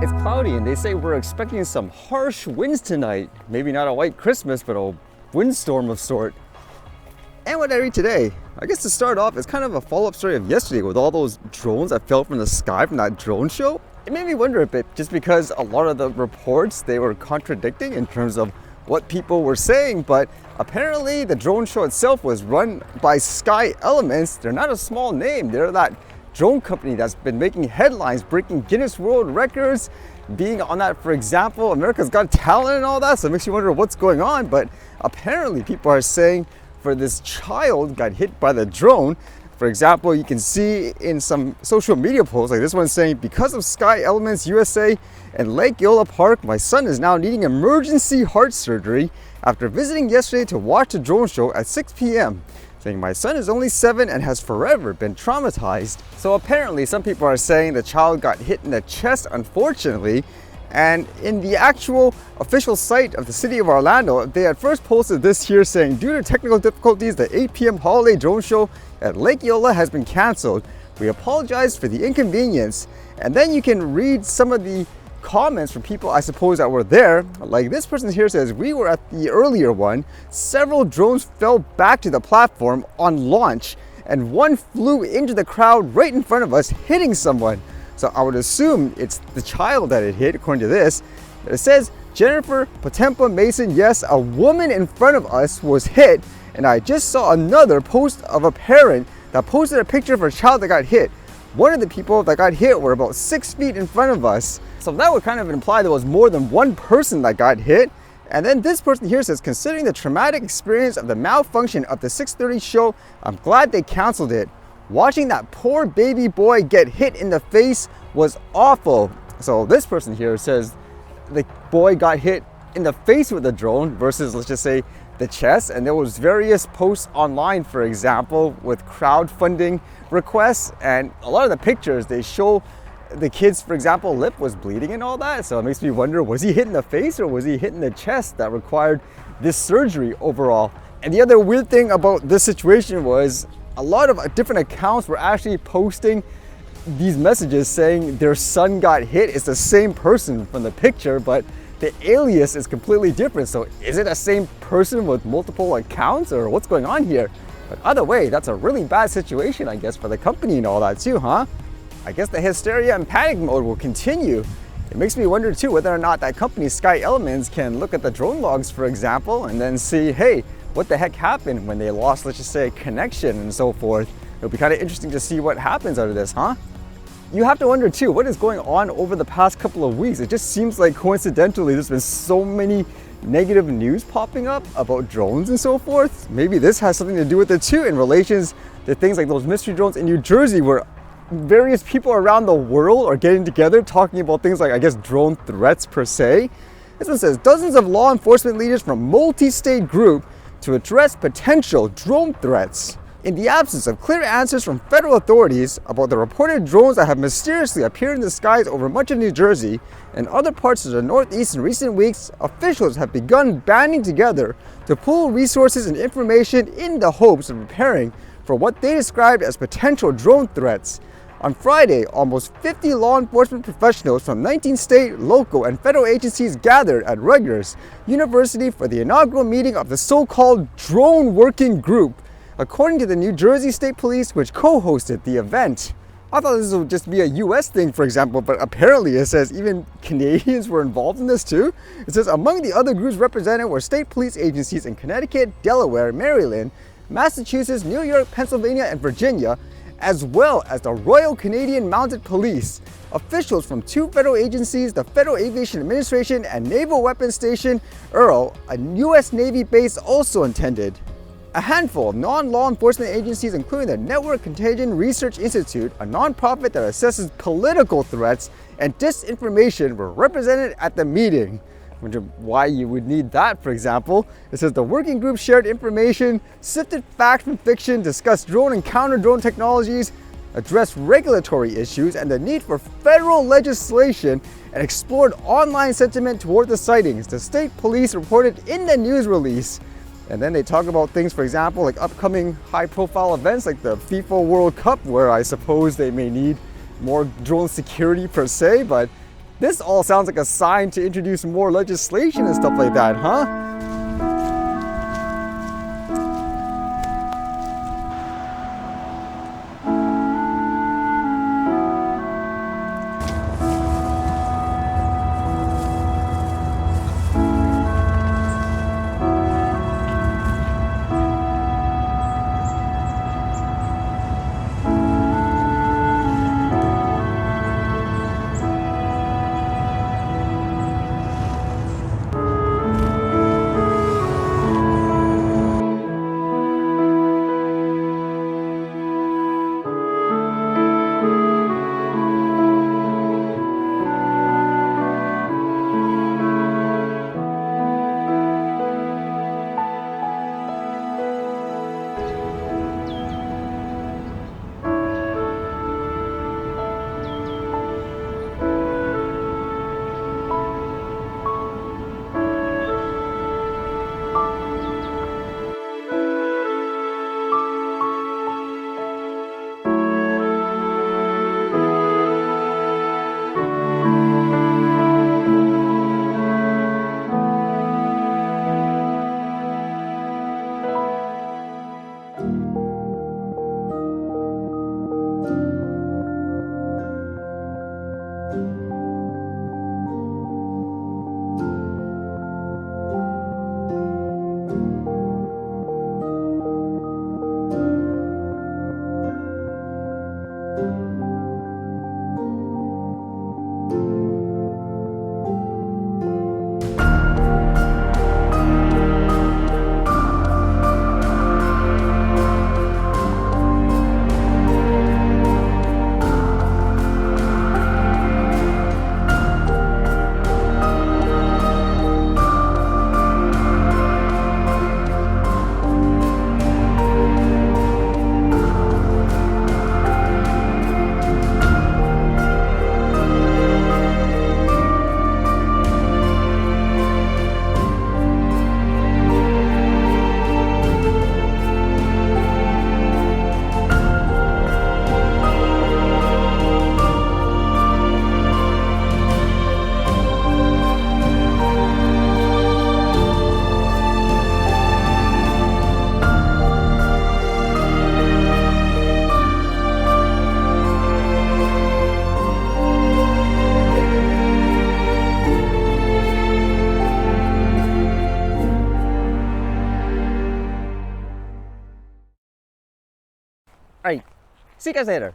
It's cloudy and they say we're expecting some harsh winds tonight. Maybe not a white Christmas, but a windstorm of sort. And what I read today, I guess to start off, it's kind of a follow-up story of yesterday with all those drones that fell from the sky from that drone show. It made me wonder a bit, just because a lot of the reports, they were contradicting in terms of what people were saying, but apparently the drone show itself was run by Sky Elements. They're not a small name. They're that drone company that's been making headlines, breaking Guinness World Records, being on that, for example, America's Got Talent and all that. So it makes you wonder what's going on. But apparently people are saying for this child got hit by the drone. For example, you can see in some social media posts, like this one saying, because of Sky Elements USA and Lake Eola Park, my son is now needing emergency heart surgery after visiting yesterday to watch the drone show at 6 p.m. Saying my son is only 7 and has forever been traumatized. So apparently some people are saying the child got hit in the chest, unfortunately. And in the actual official site of the city of Orlando, they had first posted this here saying, due to technical difficulties, the 8 p.m. holiday drone show at Lake Eola has been canceled. We apologize for the inconvenience. And then you can read some of the comments from people, I suppose, that were there. Like this person here says, we were at the earlier one. Several drones fell back to the platform on launch, and one flew into the crowd right in front of us, hitting someone. So I would assume it's the child that it hit, according to this. But it says, Jennifer Potempa Mason, yes, a woman in front of us was hit, and I just saw another post of a parent that posted a picture of her child that got hit. One of the people that got hit were about 6 feet in front of us. So that would kind of imply there was more than one person that got hit. And then this person here says, considering the traumatic experience of the malfunction of the 6:30 show, I'm glad they canceled it. Watching that poor baby boy get hit in the face was awful. So this person here says the boy got hit in the face with the drone versus, let's just say, the chest. And there was various posts online, for example, with crowdfunding requests, and a lot of the pictures, they show the kid's, for example, lip was bleeding and all that. So it makes me wonder, was he hit in the face or was he hit in the chest that required this surgery overall? And the other weird thing about this situation was a lot of different accounts were actually posting these messages saying their son got hit. It's the same person from the picture, but the alias is completely different. So is it the same person with multiple accounts, or what's going on here? But either way, that's a really bad situation, I guess, for the company and all that too, huh? I guess the hysteria and panic mode will continue. It makes me wonder too whether or not that company, Sky Elements, can look at the drone logs, for example, and then see, hey, what the heck happened when they lost, let's just say, connection and so forth. It'll be kind of interesting to see what happens out of this, huh? You have to wonder too, what is going on over the past couple of weeks? It just seems like coincidentally there's been so many negative news popping up about drones and so forth. Maybe this has something to do with it too, in relations to things like those mystery drones in New Jersey, where various people around the world are getting together talking about things like, I guess, drone threats per se. This one says, dozens of law enforcement leaders from multi-state group to address potential drone threats. In the absence of clear answers from federal authorities about the reported drones that have mysteriously appeared in the skies over much of New Jersey and other parts of the Northeast in recent weeks, officials have begun banding together to pool resources and information in the hopes of preparing for what they described as potential drone threats. On Friday, almost 50 law enforcement professionals from 19 state, local, and federal agencies gathered at Rutgers University for the inaugural meeting of the so-called Drone Working Group, according to the New Jersey State Police, which co-hosted the event. I thought this would just be a US thing, for example, but apparently it says even Canadians were involved in this too. It says among the other groups represented were state police agencies in Connecticut, Delaware, Maryland, Massachusetts, New York, Pennsylvania, and Virginia, as well as the Royal Canadian Mounted Police. Officials from 2 federal agencies, the Federal Aviation Administration and Naval Weapons Station, Earl, a US Navy base, also attended. A handful of non-law enforcement agencies, including the Network Contagion Research Institute, a nonprofit that assesses political threats and disinformation, were represented at the meeting. I wonder why you would need that, for example. It says the working group shared information, sifted fact from fiction, discussed drone and counter-drone technologies, addressed regulatory issues and the need for federal legislation, and explored online sentiment toward the sightings, the state police reported in the news release. And then they talk about things, for example, like upcoming high-profile events like the FIFA World Cup, where I suppose they may need more drone security per se, but This all sounds like a sign to introduce more legislation and stuff like that, huh? All right, see you guys later.